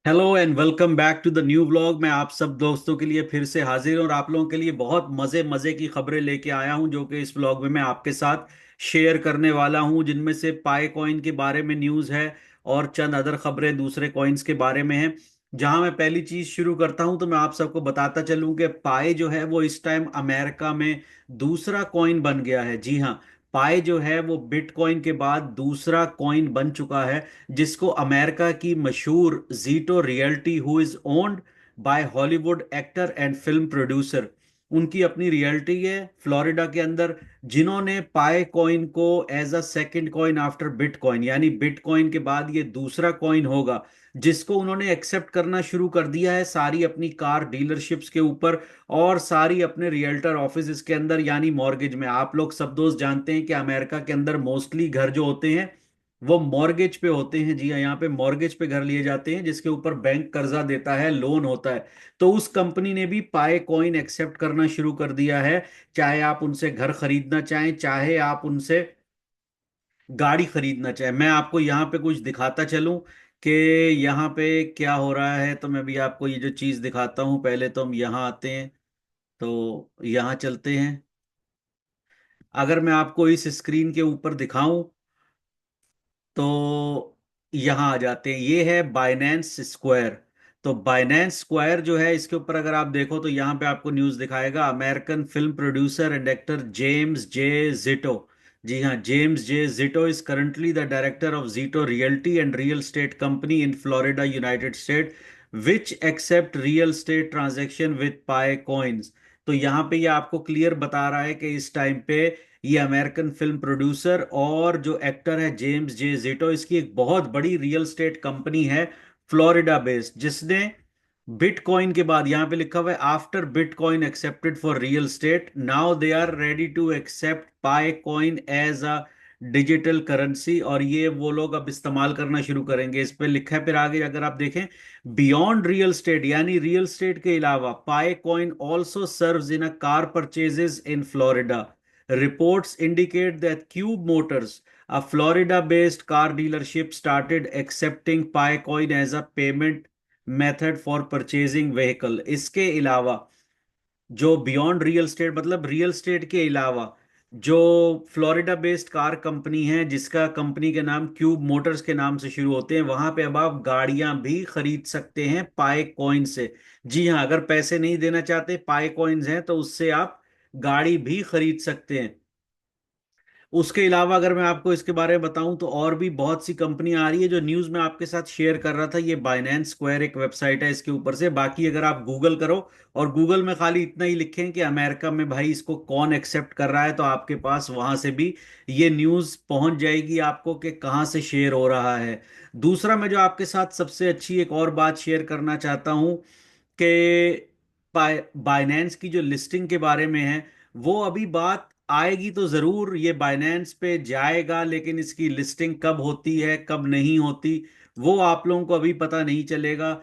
Hello and welcome back to the new vlog. मैं आप सब दोस्तों के लिए फिर से हाजिर हूं और आप लोगों के लिए बहुत मज़े मज़े की खबरें लेके आया हूं जो कि इस व्लॉग में मैं आपके साथ शेयर करने वाला हूं, जिनमें से पाई कॉइन के बारे में न्यूज़ है और चंद अदर खबरें दूसरे कॉइन्स के बारे में हैं। जहां मैं पहली चीज़ शुरू करता हूं तो मैं आप सबको बताता चलूं कि पाई जो है वो इस टाइम अमेरिका में दूसरा कॉइन बन गया है। जी हाँ, पाई जो है वो बिटकॉइन के बाद दूसरा कॉइन बन चुका है, जिसको अमेरिका की मशहूर Zito realty, who is owned by Hollywood actor and film producer, उनकी अपनी रियल्टी है फ्लोरिडा के अंदर, जिन्होंने पाई कॉइन को as a second coin after bitcoin, यानी बिटकॉइन के बाद ये दूसरा कॉइन होगा, जिसको उन्होंने एक्सेप्ट करना शुरू कर दिया है सारी अपनी कार डीलरशिप्स के ऊपर और सारी अपने रियल्टर ऑफिस के अंदर, यानी मॉर्गेज में। आप लोग सब दोस्त जानते हैं कि अमेरिका के अंदर मोस्टली घर जो होते हैं वो मॉर्गेज पे होते हैं। जी हाँ, यहाँ पे मॉर्गेज पे घर लिए जाते हैं जिसके ऊपर बैंक कर्जा देता है, लोन होता है। तो उस कंपनी ने भी पाई कॉइन एक्सेप्ट करना शुरू कर दिया है। चाहे आप उनसे घर खरीदना चाहें, चाहे आप उनसे गाड़ी खरीदना चाहें। मैं आपको यहाँ पे कुछ दिखाता चलूं कि यहाँ पे क्या हो रहा है। तो मैं भी आपको ये जो चीज़ दिखाता हूँ। पहले तो हम यहाँ आते हैं, तो यहाँ चलते हैं। अगर मैं आपको इस स्क्रीन के ऊपर दिखाऊं तो यहाँ आ जाते हैं। ये है बाइनेंस स्क्वायर। तो बाइनेंस स्क्वायर जो है, इसके ऊपर अगर आप देखो तो यहाँ पे आपको न्यूज़ दिखाएगा, American film producer and actor James J Zito. जी हाँ, James J Zito is currently the director of Zito realty and real estate company in Florida, United State, which accept real estate transaction with pi coins. तो यहाँ पे ये आपको clear बता रहा है कि इस टाइम पे ये अमेरिकन फिल्म प्रोड्यूसर और जो एक्टर है जेम्स जे जेटो, इसकी एक बहुत बड़ी रियल स्टेट कंपनी है फ्लोरिडा बेस्ड, जिसने बिटकॉइन के बाद, यहां पे लिखा हुआ है after bitcoin accepted for real estate, now they are ready to accept pi coin as a digital currency. और ये वो लोग अब इस्तेमाल करना शुरू करेंगे। इस पे लिखा है फिर आगे अगर आप देखें, बियॉन्ड रियल स्टेट, यानी रियल स्टेट के अलावा pi coin also serves in a car purchases in Florida. Reports indicate that Cube Motors, a Florida-based car dealership, started accepting Picoin as a payment method for purchasing vehicle। इसके अलावा जो beyond real state, मतलब real estate के अलावा जो Florida based car company है, जिसका company के नाम क्यूब मोटर्स के नाम से शुरू होते हैं, वहां पे अब आप गाड़ियां भी खरीद सकते हैं पाई कॉइन से। जी हाँ, अगर पैसे नहीं देना चाहते, पाई कॉइन्स हैं तो उससे आप गाड़ी भी खरीद सकते हैं। उसके अलावा अगर मैं आपको इसके बारे में बताऊं तो और भी बहुत सी कंपनियां आ रही है। जो न्यूज़ मैं आपके साथ शेयर कर रहा था, ये बाइनेंस स्क्वायर एक वेबसाइट है, इसके ऊपर से। बाकी अगर आप गूगल करो और गूगल में खाली इतना ही लिखें कि अमेरिका में भाई इसको कौन एक्सेप्ट कर रहा है, तो आपके पास वहां से भी ये न्यूज़ पहुंच जाएगी आपको कि कहाँ से शेयर हो रहा है। दूसरा, मैं जो आपके साथ सबसे अच्छी एक और बात शेयर करना चाहता हूं कि बाइनेंस की जो लिस्टिंग के बारे में है, वो अभी बात आएगी तो जरूर, ये बाइनेंस पे जाएगा, लेकिन इसकी लिस्टिंग कब होती है कब नहीं होती वो आप लोगों को अभी पता नहीं चलेगा,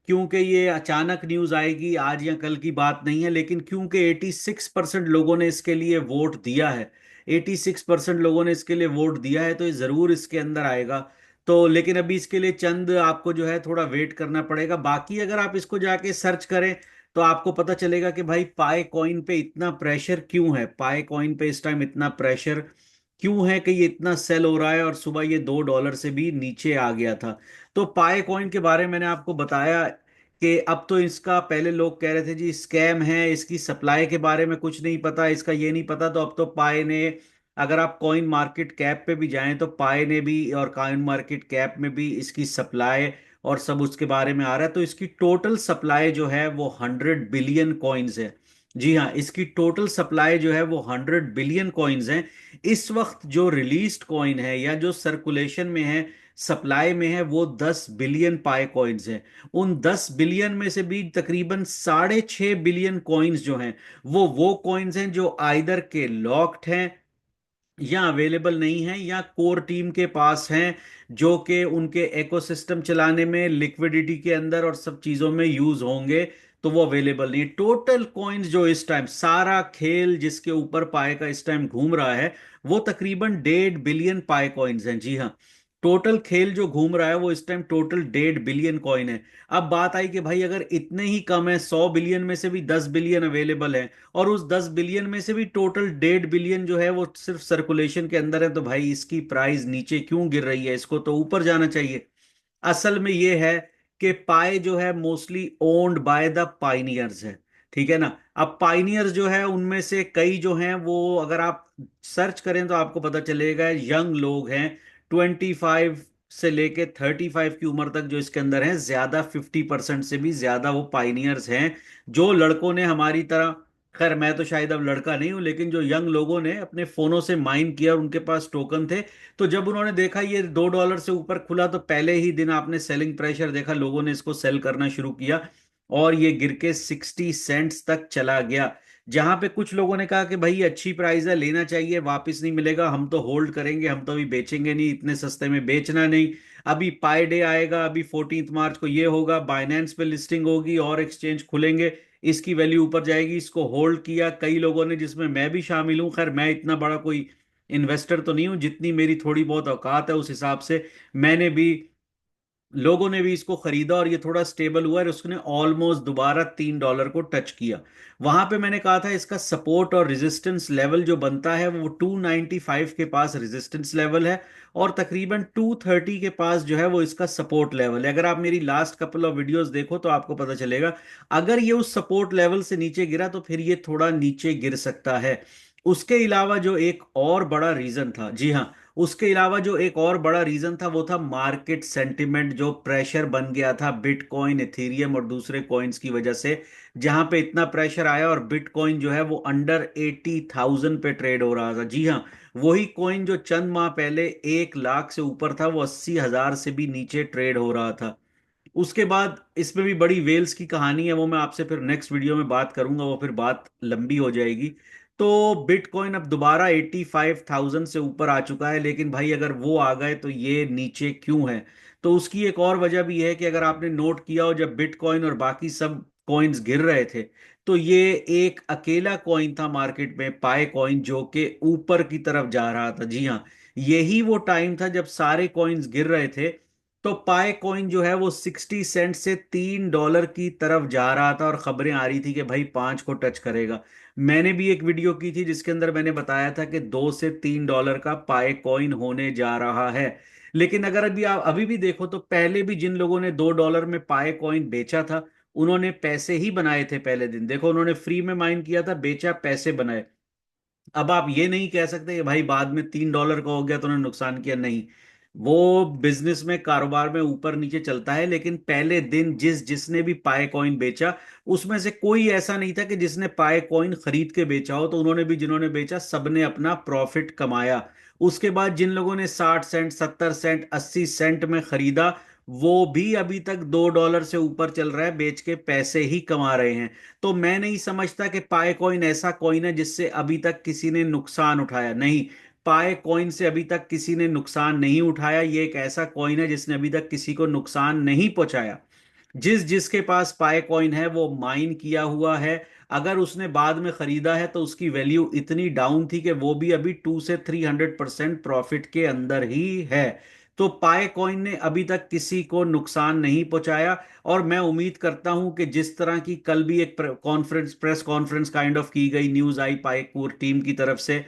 क्योंकि ये अचानक न्यूज़ आएगी, आज या कल की बात नहीं है। लेकिन क्योंकि 86% लोगों ने इसके लिए वोट दिया है, 86% लोगों ने इसके लिए वोट दिया है, तो ये जरूर इसके अंदर आएगा। तो लेकिन अभी इसके लिए चंद आपको जो है थोड़ा वेट करना पड़ेगा। बाकी अगर आप इसको जाके सर्च करें तो आपको पता चलेगा कि भाई पाई कॉइन पे इतना प्रेशर क्यों है, पाई कॉइन पे इस टाइम इतना प्रेशर क्यों है कि ये इतना सेल हो रहा है, और सुबह ये $2 से भी नीचे आ गया था। तो पाई कॉइन के बारे में मैंने आपको बताया कि अब तो इसका, पहले लोग कह रहे थे जी स्कैम है, इसकी सप्लाई के बारे में कुछ नहीं पता, इसका ये नहीं पता, तो अब तो पाई ने, अगर आप कॉइन मार्केट कैप पे भी जाएं तो पाई ने भी, और कॉइन मार्केट कैप में भी इसकी सप्लाई और सब उसके बारे में आ रहा है। तो इसकी टोटल सप्लाई जो है वो 100 बिलियन कॉइन्स है। जी हाँ, इसकी टोटल सप्लाई जो है वो 100 बिलियन कॉइन्स है। इस वक्त जो रिलीज्ड कॉइन है या जो सर्कुलेशन में है, सप्लाई में है, वो 10 बिलियन पाई कॉइन्स हैं। उन 10 बिलियन में से भी तकरीबन 6.5 बिलियन कॉइन्स जो हैं, वो कॉइन्स हैं जो आइदर के लॉक्ड हैं या अवेलेबल नहीं है, या कोर टीम के पास हैं, जो कि उनके इकोसिस्टम चलाने में, लिक्विडिटी के अंदर और सब चीजों में यूज होंगे, तो वो अवेलेबल नहीं है। टोटल कॉइन्स जो इस टाइम, सारा खेल जिसके ऊपर पाए का इस टाइम घूम रहा है, वो तकरीबन 1.5 बिलियन पाए कॉइन्स हैं। जी हाँ, टोटल खेल जो घूम रहा है वो इस टाइम टोटल 1.5 बिलियन कॉइन है। अब बात आई कि भाई अगर इतने ही कम है, 100 बिलियन में से भी 10 बिलियन अवेलेबल है, और उस 10 बिलियन में से भी टोटल 1.5 बिलियन जो है वो सिर्फ सर्कुलेशन के अंदर है, तो भाई इसकी प्राइस नीचे क्यों गिर रही है? इसको तो ऊपर जाना चाहिए। असल में ये है कि पाई जो है mostly owned by the Pioneers है, ठीक है ना। अब पाइनियर्स जो है उनमें से कई जो हैं वो, अगर आप सर्च करें तो आपको पता चलेगा यंग लोग हैं, 25 से लेके 35 की उम्र तक जो इसके अंदर हैं, ज्यादा 50% से भी ज्यादा वो पाइनियर्स हैं। जो लड़कों ने हमारी तरह, खैर मैं तो शायद अब लड़का नहीं हूं, लेकिन जो यंग लोगों ने अपने फोनों से माइन किया और उनके पास टोकन थे, तो जब उन्होंने देखा ये $2 से ऊपर खुला, तो पहले ही दिन आपने सेलिंग प्रेशर देखा, लोगों ने इसको सेल करना शुरू किया और ये गिर के 60 सेंट्स तक चला गया। जहां पे कुछ लोगों ने कहा कि भाई ये अच्छी प्राइस है, लेना चाहिए, वापस नहीं मिलेगा, हम तो होल्ड करेंगे, हम तो अभी बेचेंगे नहीं, इतने सस्ते में बेचना नहीं। अभी पाई डे आएगा, अभी 14 मार्च को ये होगा, बाइनेंस पे लिस्टिंग होगी और एक्सचेंज खुलेंगे, इसकी वैल्यू ऊपर जाएगी, इसको होल्ड किया कई लोगों ने, जिसमें मैं भी शामिल हूं। खैर मैं इतना बड़ा कोई इन्वेस्टर तो नहीं हूं, जितनी मेरी थोड़ी बहुत औकात है उस हिसाब से मैंने भी, लोगों ने भी इसको खरीदा और ये थोड़ा स्टेबल हुआ है, उसने ऑलमोस्ट दोबारा $3 को टच किया। वहां पे मैंने कहा था इसका सपोर्ट और रेजिस्टेंस लेवल जो बनता है वो 295 के पास रेजिस्टेंस लेवल है, और तकरीबन 230 के पास जो है वो इसका सपोर्ट लेवल है। अगर आप मेरी लास्ट कपल ऑफ वीडियोस देखो तो आपको पता चलेगा, अगर ये उस सपोर्ट लेवल से नीचे गिरा तो फिर ये थोड़ा नीचे गिर सकता है। उसके अलावा जो एक और बड़ा रीजन था, जी हाँ, उसके अलावा जो एक और बड़ा रीजन था वो था मार्केट सेंटिमेंट, जो प्रेशर बन गया था बिटकॉइन, इथेरियम और दूसरे कॉइन्स की वजह से। जहां पे इतना प्रेशर आया और बिटकॉइन जो है वो अंडर 80,000 पे ट्रेड हो रहा था। जी हाँ, वही कॉइन जो चंद माह पहले 1 लाख से ऊपर था, वो 80,000 से भी नीचे ट्रेड हो रहा था। उसके बाद इसमें भी बड़ी वेल्स की कहानी है, वो मैं आपसे फिर नेक्स्ट वीडियो में बात करूंगा, वो फिर बात लंबी हो जाएगी। तो बिटकॉइन अब दोबारा 85,000 से ऊपर आ चुका है, लेकिन भाई अगर वो आ गए तो ये नीचे क्यों है? तो उसकी एक और वजह भी है कि अगर आपने नोट किया हो, जब बिटकॉइन और बाकी सब कॉइन्स गिर रहे थे, तो ये एक अकेला कॉइन था मार्केट में, पाई कॉइन, जो कि ऊपर की तरफ जा रहा था। जी हाँ, यही वो टाइम था जब सारे कॉइन्स गिर रहे थे, तो पाई कॉइन जो है वो 60 सेंट से $3 की तरफ जा रहा था, और खबरें आ रही थी कि भाई 5 को टच करेगा। मैंने भी एक वीडियो की थी जिसके अंदर मैंने बताया था कि $2 से $3 का पाई कॉइन होने जा रहा है। लेकिन अगर अभी आप अभी भी देखो तो पहले भी जिन लोगों ने $2 में पाई कॉइन बेचा था, उन्होंने पैसे ही बनाए थे। पहले दिन देखो, उन्होंने फ्री में माइन किया था, बेचा, पैसे बनाए। अब आप ये नहीं कह सकते कि भाई बाद में $3 का हो गया तो उन्होंने नुकसान किया, नहीं। वो बिजनेस में, कारोबार में ऊपर नीचे चलता है, लेकिन पहले दिन जिसने भी पाए कॉइन बेचा, उसमें से कोई ऐसा नहीं था कि जिसने पाए कॉइन खरीद के बेचा हो, तो उन्होंने भी, जिन्होंने बेचा, सबने अपना प्रॉफिट कमाया। उसके बाद जिन लोगों ने 60 सेंट, 70 सेंट, 80 सेंट में खरीदा, वो भी अभी तक $2 से ऊपर चल रहा है, बेच के पैसे ही कमा रहे हैं। तो मैं नहीं समझता कि पाई कॉइन ऐसा कॉइन है जिससे अभी तक किसी ने नुकसान उठाया, नहीं। पाई कॉइन से अभी तक किसी ने नुकसान नहीं उठाया, ये एक ऐसा कॉइन है जिसने अभी तक किसी को नुकसान नहीं पहुंचाया। जिसके पास पाई कॉइन है वो माइन किया हुआ है। अगर उसने बाद में खरीदा है तो उसकी वैल्यू इतनी डाउन थी कि वो भी अभी 2 से 300% प्रॉफिट के अंदर ही है। तो पाई कॉइन ने अभी तक किसी को नुकसान नहीं पहुंचाया। और मैं उम्मीद करता हूं कि जिस तरह की कल भी एक प्रेस कॉन्फ्रेंस काइंड ऑफ की गई, न्यूज आई पाईक टीम की तरफ से,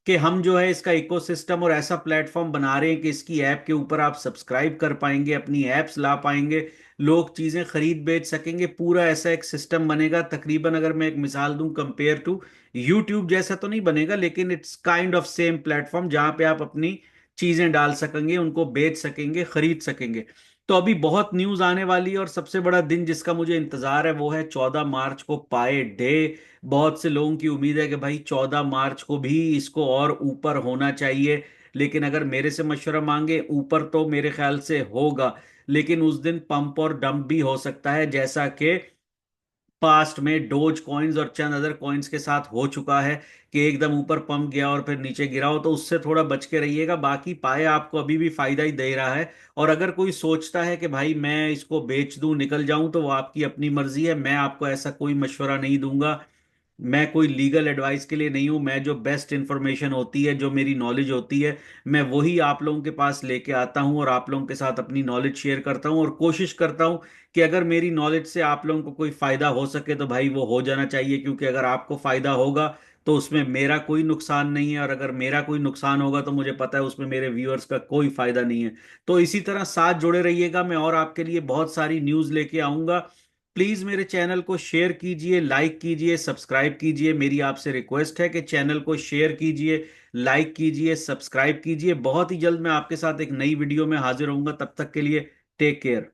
कि हम जो है इसका इकोसिस्टम और ऐसा प्लेटफॉर्म बना रहे हैं कि इसकी ऐप के ऊपर आप सब्सक्राइब कर पाएंगे, अपनी एप्स ला पाएंगे, लोग चीजें खरीद बेच सकेंगे, पूरा ऐसा एक सिस्टम बनेगा। तकरीबन अगर मैं एक मिसाल दूं, कंपेयर टू यूट्यूब जैसा तो नहीं बनेगा, लेकिन it's kind of same platform, जहां पे आप अपनी चीजें डाल सकेंगे, उनको बेच सकेंगे, खरीद सकेंगे। तो अभी बहुत न्यूज आने वाली है, और सबसे बड़ा दिन जिसका मुझे इंतजार है वो है 14 मार्च को, पाए डे। बहुत से लोगों की उम्मीद है कि भाई 14 मार्च को भी इसको और ऊपर होना चाहिए, लेकिन अगर मेरे से मशवरा मांगे, ऊपर तो मेरे ख्याल से होगा, लेकिन उस दिन पंप और डंप भी हो सकता है, जैसा कि पास्ट में डोज कॉइन्स और चंद अदर कॉइन्स के साथ हो चुका है, कि एकदम ऊपर पंप गया और फिर नीचे गिरा हो। तो उससे थोड़ा बच के रहिएगा। बाकी पाए आपको अभी भी फायदा ही दे रहा है, और अगर कोई सोचता है कि भाई मैं इसको बेच दूं, निकल जाऊं, तो वो आपकी अपनी मर्जी है, मैं आपको ऐसा कोई मशवरा नहीं दूंगा। मैं कोई लीगल एडवाइस के लिए नहीं हूं। मैं जो बेस्ट इंफॉर्मेशन होती है, जो मेरी नॉलेज होती है, मैं वही आप लोगों के पास लेके आता हूं और आप लोगों के साथ अपनी नॉलेज शेयर करता हूं, और कोशिश करता हूं कि अगर मेरी नॉलेज से आप लोगों को कोई फायदा हो सके तो भाई वो हो जाना चाहिए, क्योंकि अगर आपको फायदा होगा तो उसमें मेरा कोई नुकसान नहीं है, और अगर मेरा कोई नुकसान होगा तो मुझे पता है उसमें मेरे व्यूअर्स का कोई फायदा नहीं है। तो इसी तरह साथ जुड़े रहिएगा, मैं और आपके लिए बहुत सारी न्यूज़ लेके आऊंगा। प्लीज मेरे चैनल को शेयर कीजिए, लाइक कीजिए, सब्सक्राइब कीजिए। मेरी आपसे रिक्वेस्ट है कि चैनल को शेयर कीजिए, लाइक कीजिए, सब्सक्राइब कीजिए। बहुत ही जल्द मैं आपके साथ एक नई वीडियो में हाजिर होऊंगा, तब तक के लिए टेक केयर।